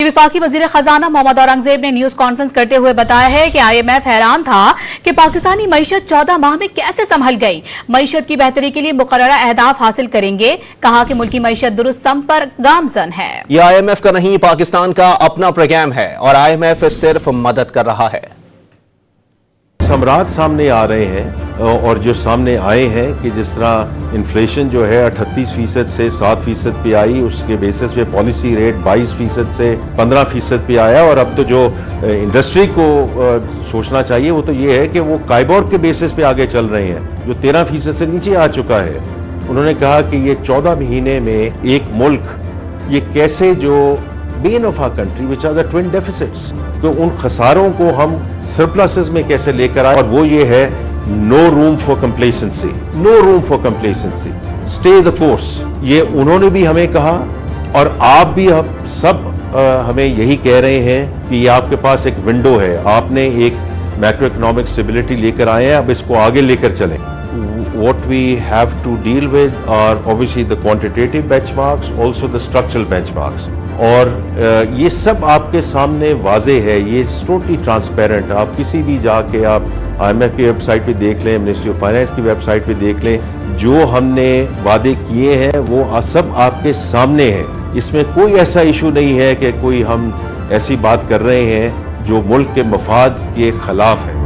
वफाकी वजीर खजाना मोहम्मद औरंगजेब ने न्यूज कॉन्फ्रेंस करते हुए बताया है कि IMF हैरान था कि पाकिस्तानी मईशत 14 माह में कैसे संभल गई। मईशत की बेहतरी के लिए मुकर्ररा अहदाफ हासिल करेंगे। कहा कि मुल्क की मईशत दुरुस्त सम पर गामजन है। यह IMF का नहीं, पाकिस्तान का अपना प्रोग्राम है और IMF सिर्फ मदद कर रहा है। सम्राट सामने आ रहे हैं और जो सामने आए हैं कि जिस तरह इन्फ्लेशन जो है 38% से 7% पे आई, उसके बेसिस पे पॉलिसी रेट 22% से 15% पे आया। और अब तो जो इंडस्ट्री को सोचना चाहिए वो तो ये है कि वो काइबोर के बेसिस पे आगे चल रहे हैं जो 13% से नीचे आ चुका है। उन्होंने कहा कि ये 14 महीने में एक मुल्क ये कैसे जो bane of our country which are the twin deficits, तो उन खसारों को हम सरप्लसेस में कैसे लेकर आए। और वो ये है no room for complacency, no room for complacency, stay the course. ये उन्होंने भी हमें कहा और आप भी सब हमें यही कह रहे हैं कि ये आपके पास एक विंडो है, आपने एक मैक्रो इकोनॉमिक स्टेबिलिटी लेकर आए हैं, अब इसको आगे लेकर चलें। What we have to deal with are obviously the quantitative benchmarks, also the structural benchmarks. और ये सब आपके सामने वाजे है, ये टोटली ट्रांसपेरेंट। आप किसी भी जाके आप IMF की वेबसाइट पे देख लें, मिनिस्ट्री ऑफ फाइनेंस की वेबसाइट पे देख लें, जो हमने वादे किए हैं वो सब आपके सामने हैं। इसमें कोई ऐसा इशू नहीं है कि कोई हम ऐसी बात कर रहे हैं जो मुल्क के मफाद के खिलाफ है।